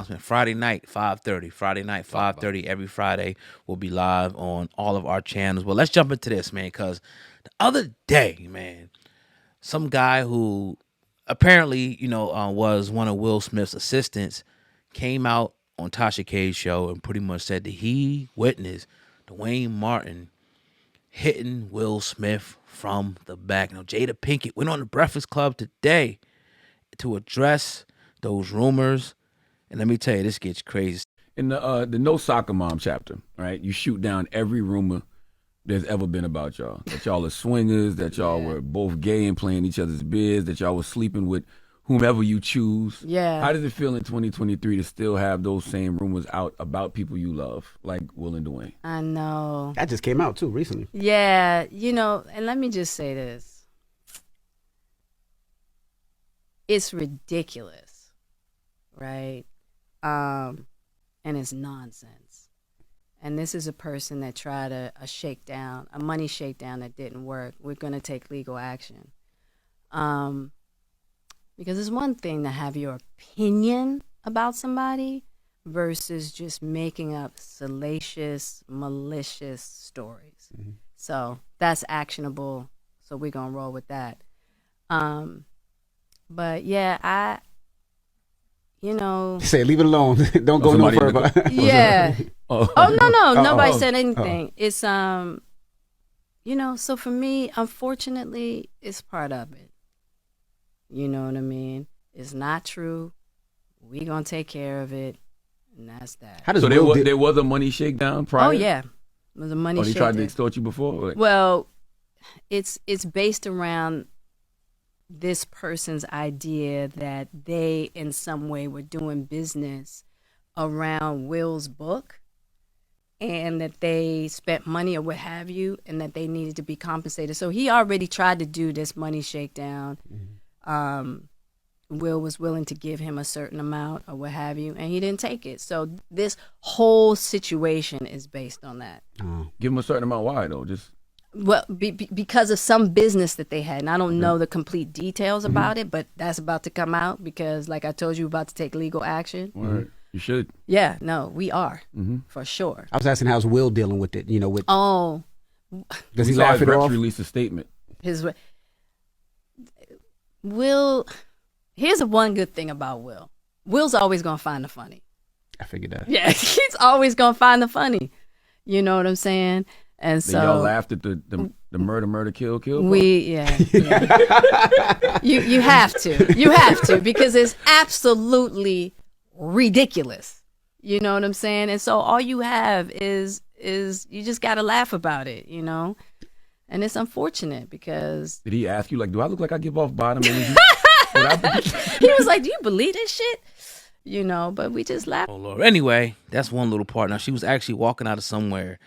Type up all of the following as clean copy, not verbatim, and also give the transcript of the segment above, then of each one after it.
announcement. Friday night, 5:30. Friday night, 5:30. Every Friday, we'll be live on all of our channels. Well, let's jump into this, man, because the other day, man, some guy who apparently, was one of Will Smith's assistants came out on Tasha K's show and pretty much said that he witnessed Duane Martin hitting Will Smith from the back. Now, Jada Pinkett went on the Breakfast Club today to address those rumors. And let me tell you, this gets crazy. In the No Soccer Mom chapter, right, you shoot down every rumor there's ever been about y'all. That y'all are swingers, that y'all were both gay and playing each other's biz, that y'all were sleeping with whomever you choose. Yeah. How does it feel in 2023 to still have those same rumors out about people you love, like Will and Duane? I know. That just came out, too, recently. Yeah, and let me just say this. It's ridiculous, right? And it's nonsense. And this is a person that tried a money shakedown that didn't work. We're going to take legal action. Because it's one thing to have your opinion about somebody versus just making up salacious, malicious stories. Mm-hmm. So that's actionable. So we're going to roll with that. But yeah, Say, leave it alone. Don't go no further. Yeah. No. Nobody said anything. It's, so for me, unfortunately, it's part of it. You know what I mean? It's not true. We gonna take care of it, and that's that. So there was a money shakedown prior? Oh yeah, it was a money shakedown. He tried to extort you before? Well, it's based around this person's idea that they in some way were doing business around Will's book, and that they spent money or what have you, and that they needed to be compensated. So he already tried to do this money shakedown. Mm-hmm. Will was willing to give him a certain amount or what have you, and he didn't take it. So this whole situation is based on that. Give him a certain amount. Why though? Just because of some business that they had, and I don't know the complete details about it, but that's about to come out because, like I told you, about to take legal action. Right. You should. Yeah, no, we are for sure. I was asking how's Will dealing with it. Does he laugh laugh it off? Release a statement. Will, here's one good thing about Will. Will's always gonna find the funny. I figured that. Yeah, he's always gonna find the funny. You know what I'm saying? And so y'all laughed at the murder, kill. Yeah. You have to because it's absolutely ridiculous. You know what I'm saying? And so all you have is you just gotta laugh about it. And it's unfortunate because... Did he ask you, do I look like I give off bottom energy? He was like, do you believe this shit? But we just laughed. Oh, Lord. Anyway, that's one little part. Now, she was actually walking out of somewhere,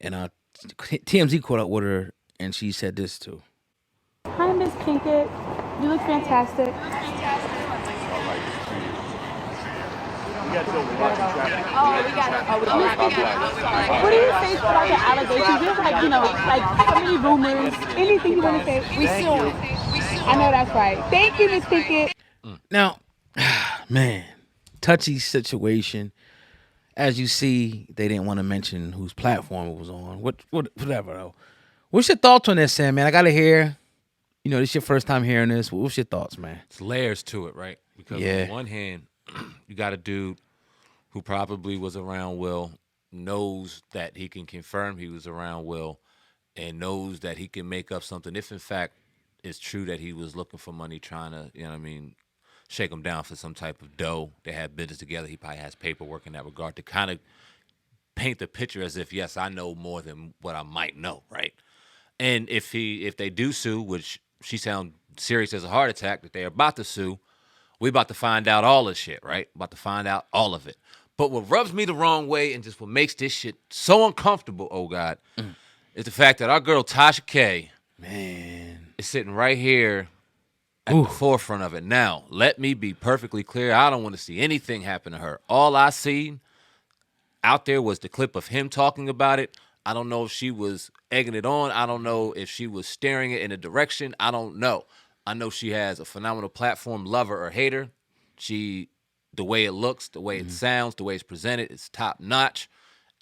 and TMZ caught up with her, and she said this, too. Hi, Miss Pinkett. You look fantastic. What do you say about the allegations? There's so many rumors. Anything you want to say? We suing. I know that's right. Thank you, Miss Pinkett. Now, man, touchy situation. As you see, they didn't want to mention whose platform it was on. Whatever, though. What's your thoughts on this, Sam, man? I got to hear, this is your first time hearing this. What's your thoughts, man? It's layers to it, right? Because on one hand, you got a dude who probably was around Will, knows that he can confirm he was around Will, and knows that he can make up something if, in fact, it's true that he was looking for money, trying to, shake him down for some type of dough. They had business together. He probably has paperwork in that regard to kind of paint the picture as if, yes, I know more than what I might know, right? And if they do sue, which she sounds serious as a heart attack that they're about to sue, we about to find out all this shit, right? About to find out all of it. But what rubs me the wrong way and just what makes this shit so uncomfortable, oh God, is the fact that our girl Tasha K, man, is sitting right here at the forefront of it. Now, let me be perfectly clear. I don't want to see anything happen to her. All I seen out there was the clip of him talking about it. I don't know if she was egging it on. I don't know if she was steering it in a direction. I don't know. I know she has a phenomenal platform, lover or hater. She the way it looks, the way it sounds, the way it's presented, it's top notch.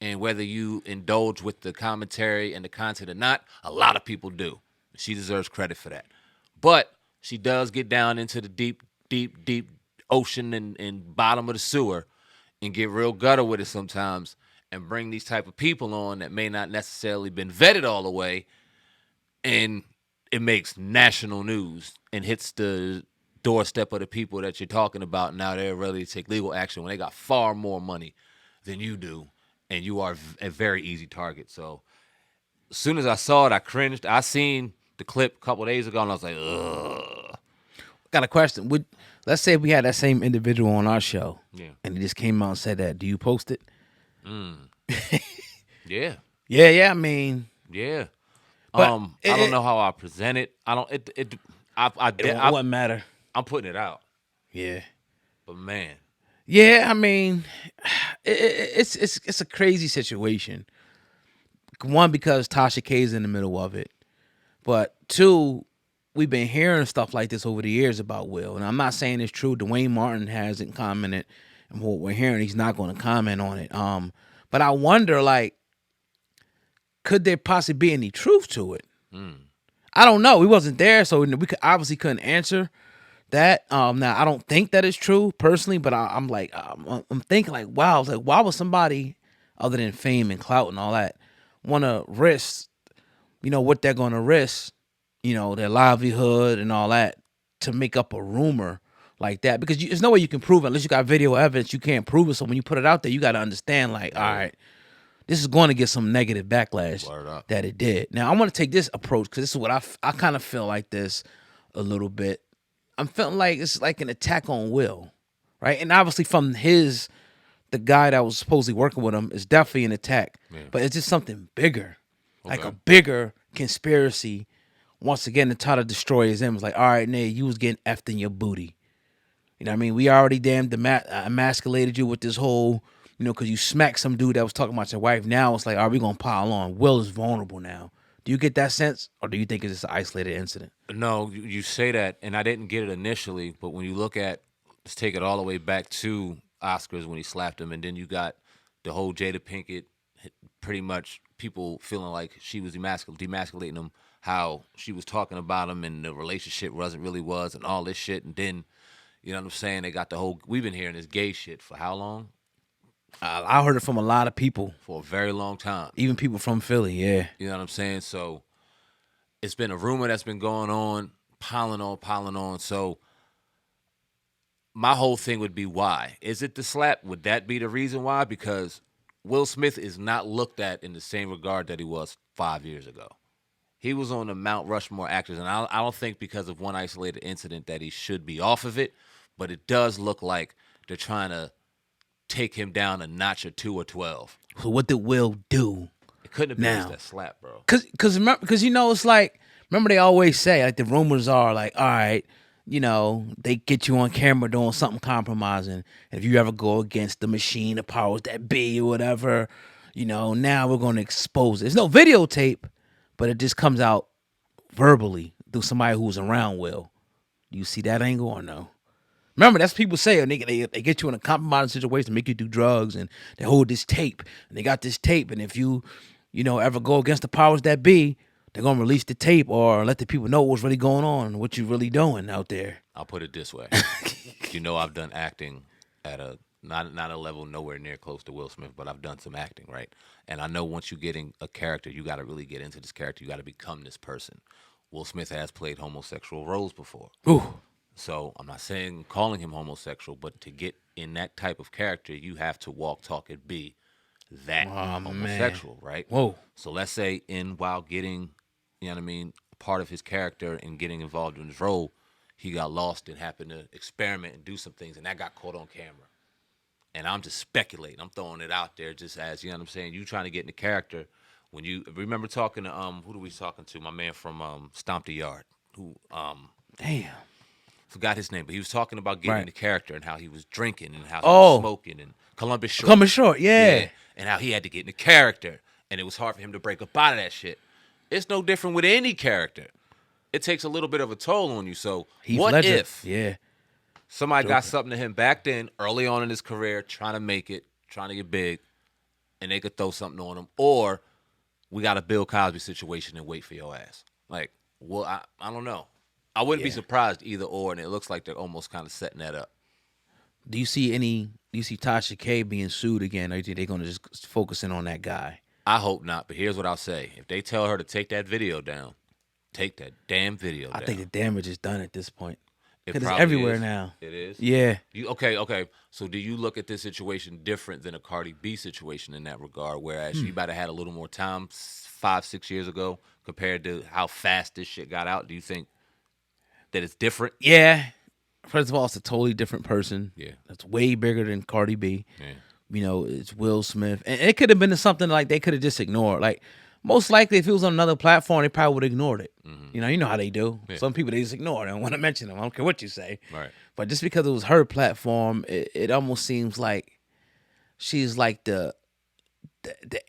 And whether you indulge with the commentary and the content or not, a lot of people do. She deserves credit for that. But she does get down into the deep, deep, deep ocean and bottom of the sewer and get real gutter with it sometimes and bring these type of people on that may not necessarily been vetted all the way. And it makes national news and hits the doorstep of the people that you're talking about. Now they're ready to take legal action when they got far more money than you do. And you are a very easy target. So as soon as I saw it, I cringed. I seen the clip a couple of days ago, and I was like, ugh. Got a question. Let's say we had that same individual on our show, and he just came out and said that. Do you post it? Yeah. Yeah. I mean, yeah. But I don't know how I present it. I don't. It wouldn't matter. I'm putting it out. Yeah. But man. Yeah, I mean, it's a crazy situation. One, because Tasha K is in the middle of it, but two, we've been hearing stuff like this over the years about Will, and I'm not saying it's true. Duane Martin hasn't commented, and what we're hearing, he's not going to comment on it. But I wonder, like, could there possibly be any truth to it? I don't know. We wasn't there, so we obviously couldn't answer that. Now I don't think that is true personally, but I'm thinking like, wow, it's like, why would somebody other than fame and clout and all that want to risk, what they're going to risk, their livelihood and all that to make up a rumor like that? Because there's no way you can prove it unless you got video evidence. You can't prove it. So when you put it out there, you got to understand, like, all right, this is going to get some negative backlash that it did. Now I want to take this approach because this is what I kind of feel like this a little bit. I'm feeling like it's like an attack on Will, right? And obviously from the guy that was supposedly working with him, is definitely an attack. Yeah. But it's just something bigger, like a bigger conspiracy, once again, to try to destroy his image. Like, all right, Nate, you was getting effed in your booty. You know what I mean? We already damn emasculated you with this whole, because you smacked some dude that was talking about your wife. Now it's like, are we going to pile on? Will is vulnerable now. Do you get that sense, or do you think it's just an isolated incident? No, you say that, and I didn't get it initially, but when you look at, let's take it all the way back to Oscars when he slapped him, and then you got the whole Jada Pinkett, pretty much people feeling like she was demasculating him, how she was talking about him, and the relationship wasn't really was, and all this shit, and then, you know what I'm saying, they got the whole, we've been hearing this gay shit for how long? I heard it from a lot of people. For a very long time. Even people from Philly, yeah. You know what I'm saying? So it's been a rumor that's been going on, piling on. So my whole thing would be, why? Is it the slap? Would that be the reason why? Because Will Smith is not looked at in the same regard that he was 5 years ago. He was on the Mount Rushmore actors, and I don't think because of one isolated incident that he should be off of it, but it does look like they're trying to take him down a notch or 2 or 12. So what did Will do? It couldn't have been now? That slap, bro. Because it's like, remember they always say, like, the rumors are like, all right, they get you on camera doing something compromising. And if you ever go against the machine, the powers that be or whatever, now we're going to expose it. There's no videotape, but it just comes out verbally through somebody who's around Will. Do you see that angle or no? Remember, that's what people say. And they get you in a compromising situation to make you do drugs, and they hold this tape, and they got this tape, and if you ever go against the powers that be, they're going to release the tape or let the people know what's really going on and what you're really doing out there. I'll put it this way. I've done acting at a not a level nowhere near close to Will Smith, but I've done some acting, right? And I know once you get in a character, you got to really get into this character. You got to become this person. Will Smith has played homosexual roles before. Ooh. So I'm not calling him homosexual, but to get in that type of character, you have to walk, talk, and be that homosexual, right? Whoa. So let's say while getting, part of his character and getting involved in his role, he got lost and happened to experiment and do some things, and that got caught on camera. And I'm just speculating. I'm throwing it out there just as, you trying to get in the character. When you remember talking to, who do we talking to? My man from Stomp the Yard, who, damn. Forgot his name, but he was talking about getting the character and how he was drinking and how he was smoking and Columbus Short, yeah, and how he had to get in the character, and it was hard for him to break up out of that shit. It's no different with any character. It takes a little bit of a toll on you. So Heath what Ledger. if? Yeah. Somebody got something to him back then, early on in his career, trying to make it, trying to get big, and they could throw something on him. Or we got a Bill Cosby situation and wait for your ass. Like, well, I don't know. I wouldn't be surprised either or, and it looks like they're almost kind of setting that up. Do you see Tasha K being sued again, or do you think they're going to just focus in on that guy? I hope not, but here's what I'll say. If they tell her to take that video down, take that damn video down. I think the damage is done at this point. It Because it's everywhere is. now. It is? Yeah. Okay. So do you look at this situation different than a Cardi B situation in that regard, whereas she might have had a little more time 5-6 years ago compared to how fast this shit got out? Do you think that it's different? Yeah. First of all, it's a totally different person. Yeah. That's way bigger than Cardi B. Yeah. You know, it's Will Smith. And it could have been something like they could have just ignored. Like, most likely, if it was on another platform, they probably would have ignored it. Mm-hmm. You know how they do. Yeah. Some people, they just ignore it. They don't want to mention them. I don't care what you say. Right. But just because it was her platform, it almost seems like she's like the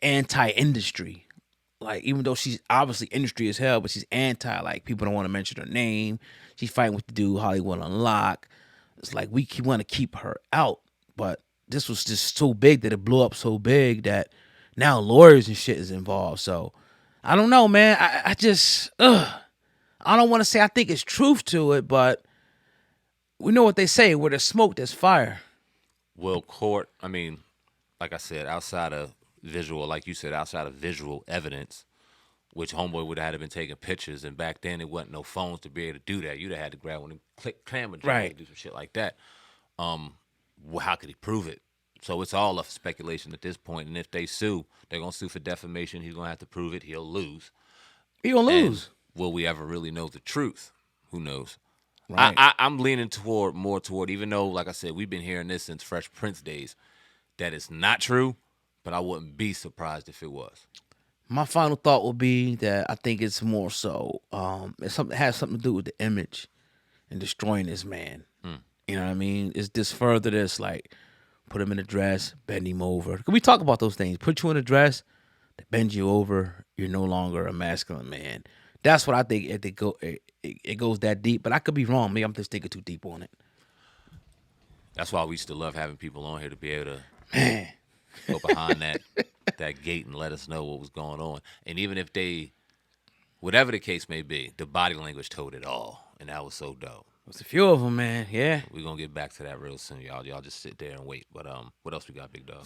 anti-industry. Like, even though she's obviously industry as hell, but she's anti. Like, people don't want to mention her name. She's fighting with the dude Hollywood Unlocked. It's like we want to keep her out. But this was just so big that it blew up so big that now lawyers and shit is involved. So I don't know, man. I just I don't want to say I think it's truth to it, but we know what they say: where there's smoke, there's fire. Will court? I mean, like I said, outside of visual, like you said, outside of visual evidence, which homeboy would have had to been taking pictures, and back then it wasn't no phones to be able to do that. You'd have had to grab one and click camera, Right? and do some shit like that. Well, how could he prove it? So it's all up for speculation at this point. And if they sue, they're gonna sue for defamation. He's gonna have to prove it. He'll lose. He gonna lose. And will we ever really know the truth? Who knows? Right. I'm leaning more toward, even though, like I said, we've been hearing this since Fresh Prince days, that it's not true. But I wouldn't be surprised if it was. My final thought will be that I think it's more so it has something to do with the image and destroying this man. You know what I mean? It's this further this like put him in a dress, bend him over. Can we talk about those things? Put you in a dress, they bend you over. You're no longer a masculine man. That's what I think. It goes that deep, but I could be wrong. Maybe I'm just thinking too deep on it. That's why we still love having people on here to be able to go behind that gate and let us know what was going on. And even if they, whatever the case may be, the body language told it all, and that was so dope. There's a few of them, man. Yeah. We're going to get back to that real soon, y'all. Y'all just sit there and wait. But what else we got, big dog?